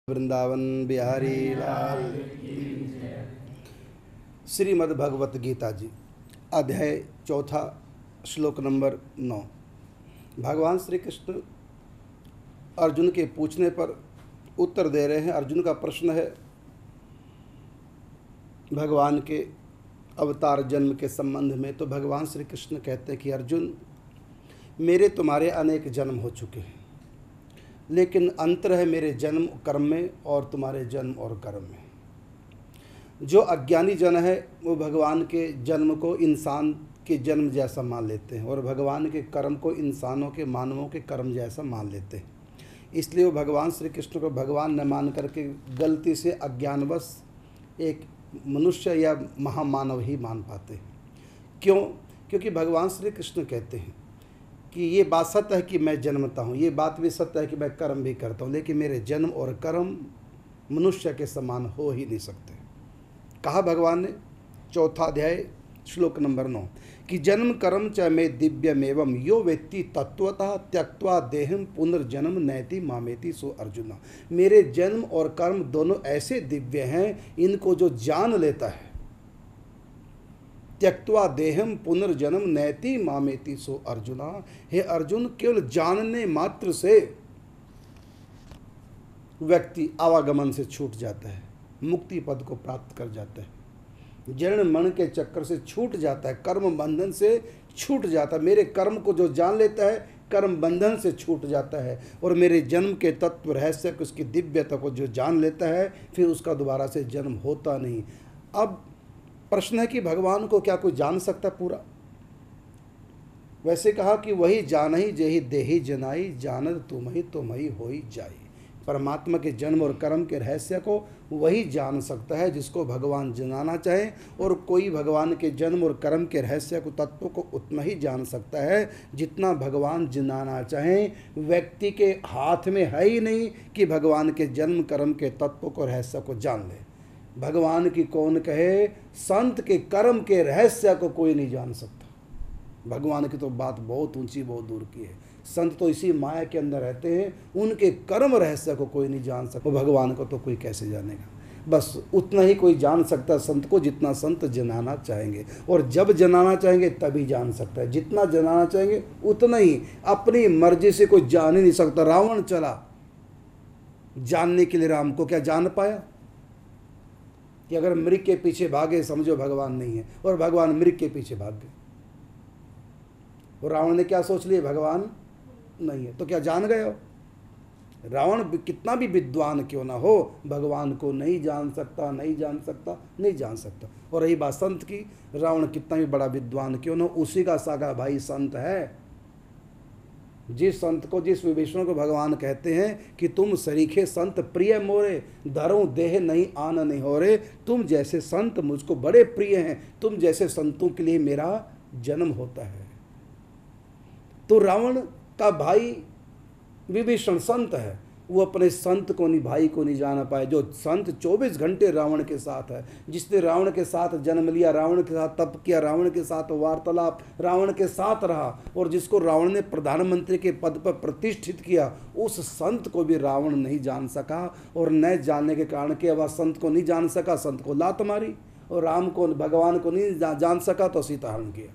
वृंदावन बिहारी लाल। श्रीमद् भगवत गीता जी अध्याय 4 श्लोक नंबर 9। भगवान श्री कृष्ण अर्जुन के पूछने पर उत्तर दे रहे हैं। अर्जुन का प्रश्न है भगवान के अवतार जन्म के संबंध में। तो भगवान श्री कृष्ण कहते हैं कि अर्जुन, मेरे तुम्हारे अनेक जन्म हो चुके हैं, लेकिन अंतर है मेरे जन्म कर्म में और तुम्हारे जन्म और कर्म में। जो अज्ञानी जन है वो भगवान के जन्म को इंसान के जन्म जैसा मान लेते हैं और भगवान के कर्म को इंसानों के मानवों के कर्म जैसा मान लेते हैं। इसलिए वो भगवान श्री कृष्ण को भगवान न मान करके गलती से अज्ञानवश एक मनुष्य या महामानव ही मान पाते हैं। क्यों? क्योंकि भगवान श्री कृष्ण कहते हैं कि ये बात सत्य है कि मैं जन्मता हूँ, ये बात भी सत्य है कि मैं कर्म भी करता हूँ, लेकिन मेरे जन्म और कर्म मनुष्य के समान हो ही नहीं सकते। कहा भगवान ने 4 अध्याय श्लोक नंबर 9 कि जन्म कर्म च में दिव्यमेवं यो वेत्ति तत्वतः त्यक्त्वा देहम पुनर्जन्म नैति मामेति सो अर्जुन। मेरे जन्म और कर्म दोनों ऐसे दिव्य हैं, इनको जो जान लेता है, त्यक्त्वा देहम पुनर्जन्म नैति मामेति सो अर्जुना। हे अर्जुन, केवल जानने मात्र से व्यक्ति आवागमन से छूट जाता है, मुक्ति पद को प्राप्त कर जाता है, जन्म मरण के चक्कर से छूट जाता है, कर्म बंधन से छूट जाता है। मेरे कर्म को जो जान लेता है कर्म बंधन से छूट जाता है, और मेरे जन्म के तत्व रहस्य को, उसकी दिव्यता को जो जान लेता है, फिर उसका दोबारा से जन्म होता नहीं। अब प्रश्न है कि भगवान को क्या कोई जान सकता पूरा? वैसे कहा कि वही जानहि जेहि देहि जनाई, जानत तुम ही होई जाई। परमात्मा के जन्म और कर्म के रहस्य को वही जान सकता है जिसको भगवान जनाना चाहे, और कोई भगवान के जन्म और कर्म के रहस्य को, तत्व को उतना ही जान सकता है जितना भगवान जनाना चाहे। व्यक्ति के हाथ में है ही नहीं कि भगवान के जन्म कर्म के तत्व को, रहस्य को जान ले। भगवान की कौन कहे, संत के कर्म के रहस्य को कोई नहीं जान सकता। भगवान की तो बात बहुत ऊंची, बहुत दूर की है। संत तो इसी माया के अंदर रहते हैं, उनके कर्म रहस्य को कोई नहीं जान सकता। भगवान को तो कोई कैसे जानेगा? बस उतना ही कोई जान सकता संत को जितना संत जनाना चाहेंगे, और जब जनाना चाहेंगे तभी जान सकता है। जितना जनाना चाहेंगे उतना ही। अपनी मर्जी से कोई जान ही नहीं सकता। रावण चला जानने के लिए राम को, क्या जान पाया? कि अगर मृग के पीछे भागे समझो भगवान नहीं है, और भगवान मृग के पीछे भाग गए। और रावण ने क्या सोच लिया, भगवान नहीं है, तो क्या जान गए हो? रावण कितना भी विद्वान क्यों ना हो, भगवान को नहीं जान सकता, नहीं जान सकता, नहीं जान सकता। और रही बात संत की, रावण कितना भी बड़ा विद्वान क्यों ना, उसी का सागा भाई संत है। जिस संत को, जिस विभीषण को भगवान कहते हैं कि तुम सरीखे संत प्रिय मोरे, धरूं देह नहीं आन नहीं हो रे। तुम जैसे संत मुझको बड़े प्रिय हैं, तुम जैसे संतों के लिए मेरा जन्म होता है। तो रावण का भाई विभीषण संत है, वो अपने संत को नहीं, भाई को नहीं जाना पाए। जो संत 24 घंटे रावण के साथ है, जिसने रावण के साथ जन्म लिया, रावण के साथ तप किया, रावण के साथ वार्तालाप, रावण के साथ रहा, और जिसको रावण ने प्रधानमंत्री के पद पर प्रतिष्ठित किया, उस संत को भी रावण नहीं जान सका। और न जानने के कारण के वह संत को नहीं जान सका, संत को लात मारी, और राम को, भगवान को नहीं जान सका तो सीता हरण किया,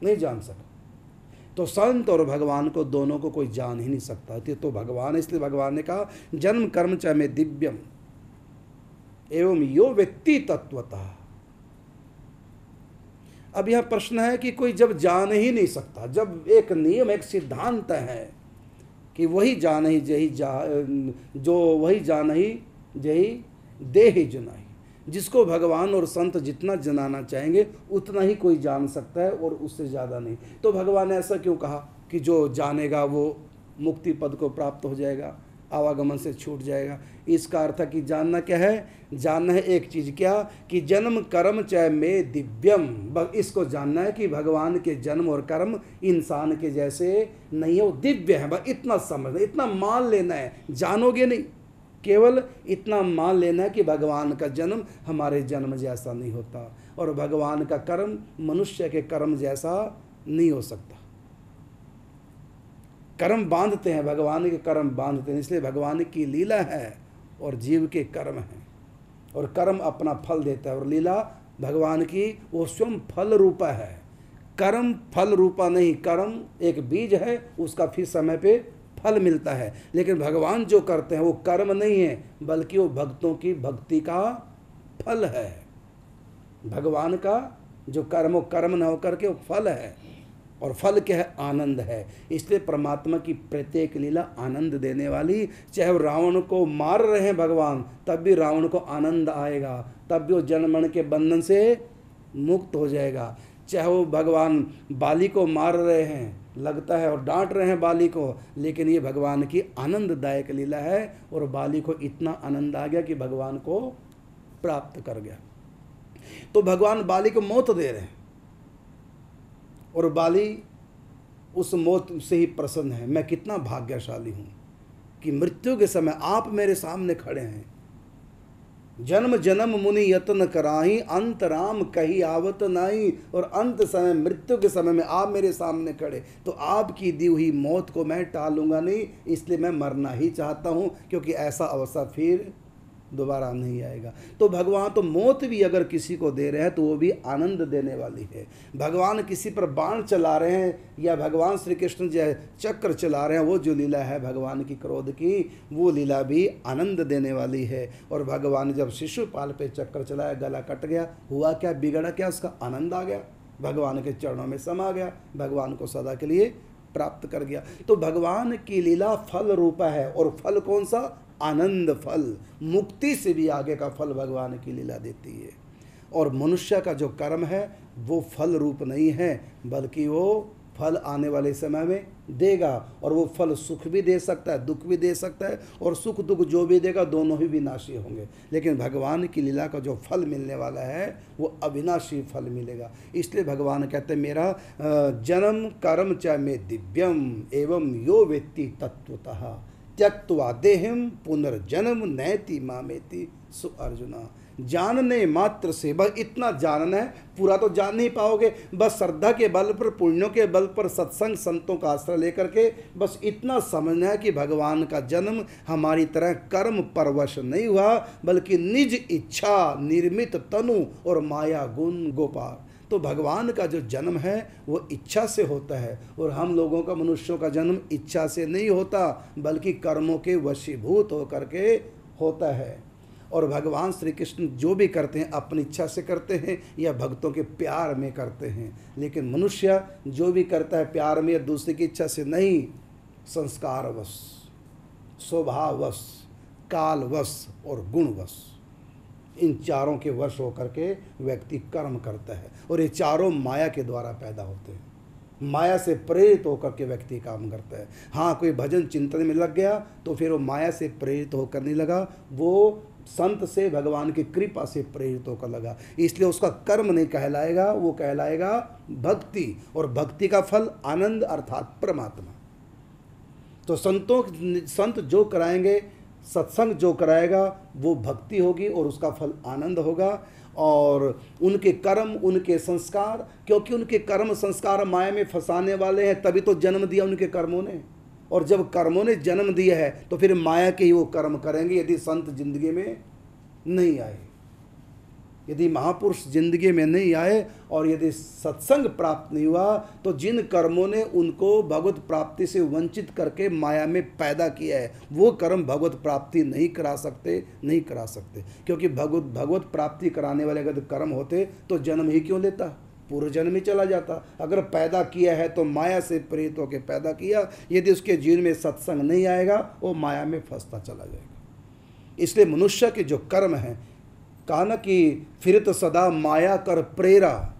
नहीं जान सका। तो संत और भगवान को दोनों को कोई जान ही नहीं सकता। तो भगवान, इसलिए भगवान ने कहा जन्म कर्म च में दिव्यम एवं यो व्यक्ति तत्वतः। अब यह प्रश्न है कि कोई जब जान ही नहीं सकता, जब एक नियम, एक सिद्धांत है कि वही जान ही जही जो वही जान ही जही देहि जनाई, जिसको भगवान और संत जितना जनाना चाहेंगे उतना ही कोई जान सकता है, और उससे ज़्यादा नहीं। तो भगवान ने ऐसा क्यों कहा कि जो जानेगा वो मुक्ति पद को प्राप्त हो जाएगा, आवागमन से छूट जाएगा? इसका अर्थ है कि जानना क्या है? जानना है एक चीज़, क्या कि जन्म कर्म च में दिव्यम। इसको जानना है कि भगवान के जन्म और कर्म इंसान के जैसे नहीं है, वो दिव्य है। बस इतना समझना, इतना मान लेना है। जानोगे नहीं, केवल इतना मान लेना है कि भगवान का जन्म हमारे जन्म जैसा नहीं होता, और भगवान का कर्म मनुष्य के कर्म जैसा नहीं हो सकता। कर्म बांधते हैं, भगवान के कर्म बांधते हैं, इसलिए भगवान की लीला है और जीव के कर्म हैं, और कर्म अपना फल देता है और लीला भगवान की वो स्वयं फल रूपा है। कर्म फल रूपा नहीं, कर्म एक बीज है, उसका फिर समय पे फल मिलता है, लेकिन भगवान जो करते हैं वो कर्म नहीं है, बल्कि वो भक्तों की भक्ति का फल है। भगवान का जो कर्म वो कर्म न होकर के वो फल है, और फल क्या है? आनंद है। इसलिए परमात्मा की प्रत्येक लीला आनंद देने वाली, चाहे वो रावण को मार रहे हैं भगवान, तब भी रावण को आनंद आएगा, तब भी वो जन्म मरण के बंधन से मुक्त हो जाएगा। चाहे वो भगवान बाली को मार रहे हैं, लगता है, और डांट रहे हैं बाली को, लेकिन ये भगवान की आनंददायक लीला है, और बाली को इतना आनंद आ गया कि भगवान को प्राप्त कर गया। तो भगवान बाली को मौत दे रहे हैं, और बाली उस मौत से ही प्रसन्न है। मैं कितना भाग्यशाली हूँ कि मृत्यु के समय आप मेरे सामने खड़े हैं। जन्म जन्म मुनि यत्न कराही, अंत राम कही आवत नाही। और अंत समय, मृत्यु के समय में आप मेरे सामने खड़े, तो आपकी दी हुई मौत को मैं टालूंगा नहीं, इसलिए मैं मरना ही चाहता हूँ, क्योंकि ऐसा अवसर फिर दोबारा नहीं आएगा। तो भगवान तो मौत भी अगर किसी को दे रहे हैं तो वो भी आनंद देने वाली है। भगवान किसी पर बाण चला रहे हैं, या भगवान श्री कृष्ण जो चक्र चला रहे हैं, वो जो लीला है भगवान की क्रोध की, वो लीला भी आनंद देने वाली है। और भगवान जब शिशुपाल पे चक्र चलाया, गला कट गया, हुआ क्या? बिगड़ा क्या? उसका आनंद आ गया, भगवान के चरणों में समा गया, भगवान को सदा के लिए प्राप्त कर गया। तो भगवान की लीला फल रूपा है, और फल कौन सा? आनंद फल। मुक्ति से भी आगे का फल भगवान की लीला देती है। और मनुष्य का जो कर्म है वो फल रूप नहीं है, बल्कि वो फल आने वाले समय में देगा, और वो फल सुख भी दे सकता है, दुख भी दे सकता है, और सुख दुख जो भी देगा दोनों ही विनाशी होंगे। लेकिन भगवान की लीला का जो फल मिलने वाला है वो अविनाशी फल मिलेगा। इसलिए भगवान कहते हैं, मेरा जन्म कर्म च में दिव्यम एवं यो वेत्ति तत्वतः त्यक्त्वा देहम पुनर्जन्म नैति मामेति। सु अर्जुना, जानने मात्र से, बस इतना जानना है, पूरा तो जान नहीं पाओगे, बस श्रद्धा के बल पर, पुण्यों के बल पर, सत्संग संतों का आश्रय लेकर के बस इतना समझना है कि भगवान का जन्म हमारी तरह कर्म परवश नहीं हुआ, बल्कि निज इच्छा, निर्मित तनु और माया गुण गोपाल। तो भगवान का जो जन्म है वो इच्छा से होता है, और हम लोगों का, मनुष्यों का जन्म इच्छा से नहीं होता, बल्कि कर्मों के वशीभूत होकर के होता है। और भगवान श्री कृष्ण जो भी करते हैं अपनी इच्छा से करते हैं या भक्तों के प्यार में करते हैं, लेकिन मनुष्य जो भी करता है प्यार में या दूसरे की इच्छा से नहीं, संस्कारवश, स्वभाववश, कालवश और गुणवश, इन चारों के वश होकर के व्यक्ति कर्म करता है। और ये चारों माया के द्वारा पैदा होते हैं, माया से प्रेरित होकर के व्यक्ति काम करता है। हाँ, कोई भजन चिंतन में लग गया तो फिर वो माया से प्रेरित होकर नहीं लगा, वो संत से, भगवान की कृपा से प्रेरित होकर लगा, इसलिए उसका कर्म नहीं कहलाएगा, वो कहलाएगा भक्ति। और भक्ति का फल आनंद अर्थात परमात्मा। तो संत जो कराएंगे, सत्संग जो कराएगा वो भक्ति होगी, और उसका फल आनंद होगा। और उनके कर्म, उनके संस्कार, क्योंकि उनके कर्म संस्कार माया में फंसाने वाले हैं, तभी तो जन्म दिया उनके कर्मों ने। और जब कर्मों ने जन्म दिया है तो फिर माया के ही वो कर्म करेंगे, यदि संत जिंदगी में नहीं आए, यदि महापुरुष जिंदगी में नहीं आए, और यदि सत्संग प्राप्त नहीं हुआ, तो जिन कर्मों ने उनको भगवत प्राप्ति से वंचित करके माया में पैदा किया है, वो कर्म भगवत प्राप्ति नहीं करा सकते। क्योंकि भगवत प्राप्ति कराने वाले अगर कर्म होते तो जन्म ही क्यों लेता, पूर्व जन्म ही चला जाता। अगर पैदा किया है तो माया से प्रेरित होकर पैदा किया, यदि उसके जीवन में सत्संग नहीं आएगा वो माया में फंसता चला जाएगा। इसलिए मनुष्य के जो कर्म हैं, कहा ना कि फिरत सदा माया कर प्रेरा,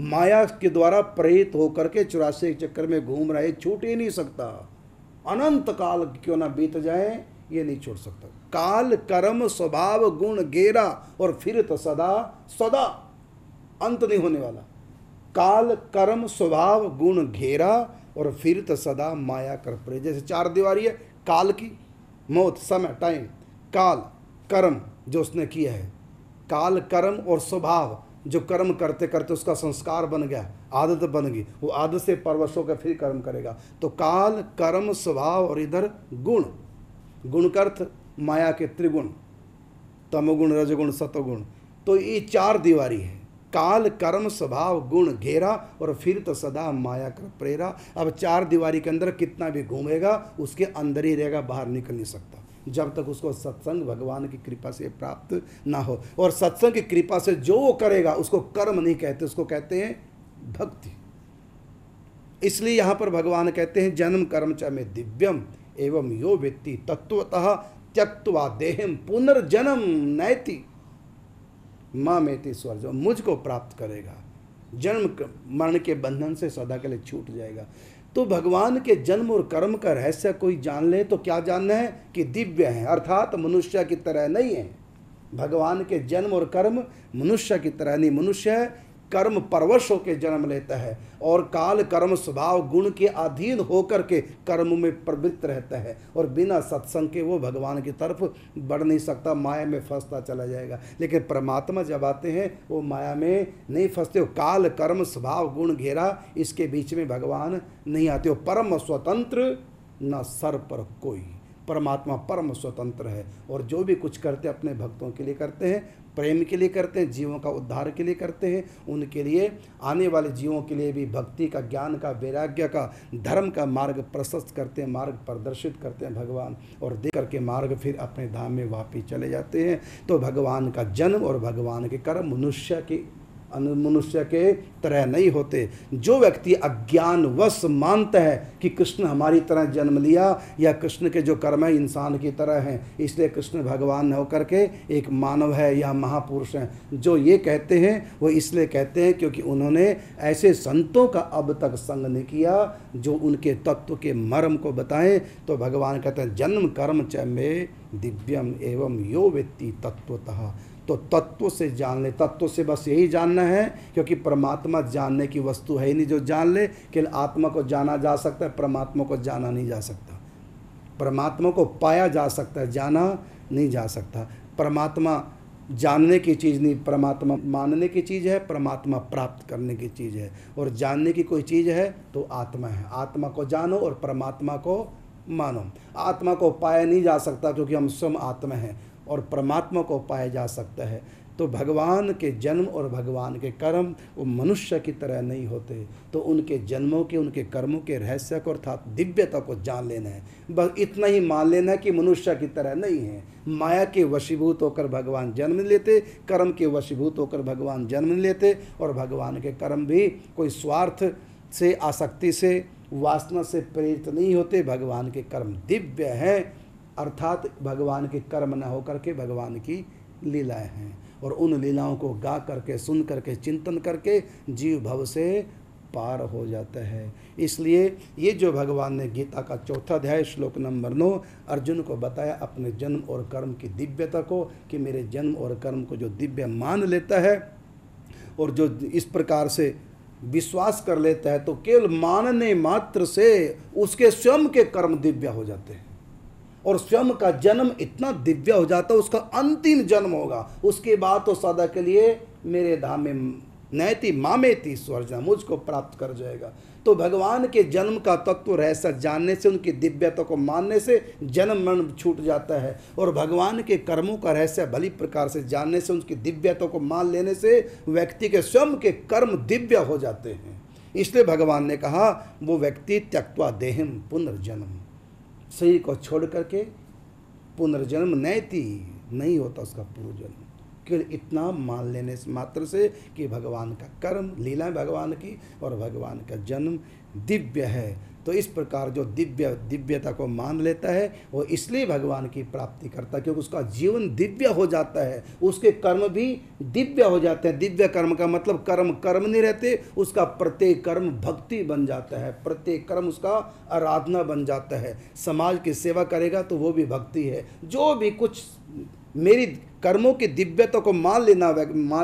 माया के द्वारा प्रेरित होकर के 84 चक्कर में घूम रहे, छूट ही नहीं सकता। अनंत काल क्यों ना बीत जाए, ये नहीं छोड़ सकता। काल कर्म स्वभाव गुण गेरा, और फिरत सदा अंत नहीं होने वाला। काल कर्म स्वभाव गुण घेरा, और फिरत सदा माया कर प्रेरा। जैसे चार दीवारी है, काल की, मौत, समय, टाइम, काल कर्म जो उसने किया है, काल कर्म और स्वभाव जो कर्म करते करते उसका संस्कार बन गया, आदत बन गई, वो आदत से परवश होकर फिर कर्म करेगा। तो काल, कर्म, स्वभाव और इधर गुण, गुण का अर्थ माया के त्रिगुण, तमोगुण, रजगुण, सतोगुण। तो ये 4 दीवारी है, काल, कर्म, स्वभाव, गुण घेरा और फिर तो सदा माया कर प्रेरा। अब 4 दीवारी के अंदर कितना भी घूमेगा उसके अंदर ही रहेगा, बाहर निकल नहीं सकता जब तक उसको सत्संग भगवान की कृपा से प्राप्त ना हो। और सत्संग की कृपा से जो वो करेगा उसको कर्म नहीं कहते, उसको कहते हैं भक्ति। इसलिए यहाँ पर भगवान कहते हैं जन्म कर्म च में दिव्यम एवं यो वेत्ति तत्वतः त्यक्त्वा देहम पुनर्जन्म नैति मामेति स्वर्ज, मुझको प्राप्त करेगा, जन्म मरण के बंधन से सदा के लिए छूट जाएगा। तो भगवान के जन्म और कर्म का रहस्य कोई जान ले तो क्या जानना है कि दिव्य है, अर्थात मनुष्य की तरह नहीं है। भगवान के जन्म और कर्म मनुष्य की तरह नहीं, मनुष्य कर्म परवश होकर जन्म लेता है और काल, कर्म, स्वभाव, गुण के अधीन होकर के कर्म में प्रवृत्त रहता है और बिना सत्संग के वो भगवान की तरफ बढ़ नहीं सकता, माया में फंसता चला जाएगा। लेकिन परमात्मा जब आते हैं वो माया में नहीं फंसते, हो काल, कर्म, स्वभाव, गुण घेरा, इसके बीच में भगवान नहीं आते हो। परम स्वतंत्र न सर पर कोई, परमात्मा परम स्वतंत्र है और जो भी कुछ करते अपने भक्तों के लिए करते हैं, प्रेम के लिए करते हैं, जीवों का उद्धार के लिए करते हैं, उनके लिए, आने वाले जीवों के लिए भी भक्ति का, ज्ञान का, वैराग्य का, धर्म का मार्ग प्रशस्त करते हैं, मार्ग प्रदर्शित करते हैं भगवान, और दे करके मार्ग फिर अपने धाम में वापिस चले जाते हैं। तो भगवान का जन्म और भगवान के कर्म मनुष्य के तरह नहीं होते। जो व्यक्ति अज्ञानवश मानता है कि कृष्ण हमारी तरह जन्म लिया या कृष्ण के जो कर्म है इंसान की तरह हैं, इसलिए कृष्ण भगवान होकर के एक मानव है या महापुरुष हैं, जो ये कहते हैं वो इसलिए कहते हैं क्योंकि उन्होंने ऐसे संतों का अब तक संग नहीं किया जो उनके तत्व के मर्म को बताएं। तो भगवान कहते हैं जन्म कर्म च में दिव्यम एवं यो वेत्ति तत्वतः। तो तत्व से जान ले, तत्व से बस यही जानना है, क्योंकि परमात्मा जानने की वस्तु है ही नहीं जो जान ले। केवल आत्मा को जाना जा सकता है, परमात्मा को जाना नहीं जा सकता। परमात्मा को पाया जा सकता है, जाना नहीं जा सकता। परमात्मा जानने की चीज़ नहीं, परमात्मा मानने की चीज़ है, परमात्मा प्राप्त करने की चीज़ है। और जानने की कोई चीज़ है तो आत्मा है, आत्मा को जानो और परमात्मा को मानो। आत्मा को पाया नहीं जा सकता क्योंकि हम स्वयं आत्मा हैं, और परमात्मा को पाया जा सकता है। तो भगवान के जन्म और भगवान के कर्म वो मनुष्य की तरह नहीं होते। तो उनके जन्मों के, उनके कर्मों के रहस्य को अर्थात दिव्यता को जान लेना है। बस इतना ही मान लेना है कि मनुष्य की तरह नहीं है। माया के वशीभूत होकर भगवान जन्म लेते, कर्म के वशीभूत होकर भगवान जन्म लेते, और भगवान के कर्म भी कोई स्वार्थ से, आसक्ति से, वासना से प्रेरित नहीं होते। भगवान के कर्म दिव्य हैं, अर्थात भगवान के कर्म न होकर के भगवान की लीलाएं हैं, और उन लीलाओं को गा करके, सुन करके, चिंतन करके जीव भव से पार हो जाता है। इसलिए ये जो भगवान ने गीता का 4था अध्याय श्लोक नंबर 9 अर्जुन को बताया अपने जन्म और कर्म की दिव्यता को, कि मेरे जन्म और कर्म को जो दिव्य मान लेता है और जो इस प्रकार से विश्वास कर लेता है, तो केवल मानने मात्र से उसके स्वयं के कर्म दिव्य हो जाते हैं, और स्वयं का जन्म इतना दिव्य हो जाता है, उसका अंतिम जन्म होगा, उसके बाद तो सदा के लिए मेरे धाम में नैति मामेति स्वर्ज, मुझको प्राप्त कर जाएगा। तो भगवान के जन्म का तत्व रहस्य जानने से, उनकी दिव्यता को मानने से जन्म मरण छूट जाता है, और भगवान के कर्मों का रहस्य भली प्रकार से जानने से, उनकी दिव्यता को मान लेने से व्यक्ति के स्वयं के कर्म दिव्य हो जाते हैं। इसलिए भगवान ने कहा वो व्यक्ति त्यक्त्वा देहम पुनर्जन्म, शरीर को छोड़ करके पुनर्जन्म नैति नहीं होता उसका पुनर्जन्म, केवल इतना मान लेने से मात्र से कि भगवान का कर्म, लीला भगवान की, और भगवान का जन्म दिव्य है। तो इस प्रकार जो दिव्यता को मान लेता है वो इसलिए भगवान की प्राप्ति करता है, क्योंकि उसका जीवन दिव्य हो जाता है, उसके कर्म भी दिव्य हो जाते हैं। दिव्य कर्म का मतलब कर्म नहीं रहते, उसका प्रत्येक कर्म भक्ति बन जाता है, प्रत्येक कर्म उसका आराधना बन जाता है। समाज की सेवा करेगा तो वो भी भक्ति है। जो भी कुछ मेरी कर्मों की दिव्यता को मान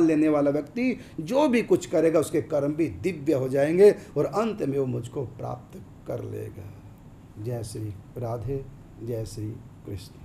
लेने वाला व्यक्ति जो भी कुछ करेगा उसके कर्म भी दिव्य हो जाएंगे, और अंत में वो मुझको प्राप्त कर लेगा। जय श्री राधे, जय श्री कृष्ण।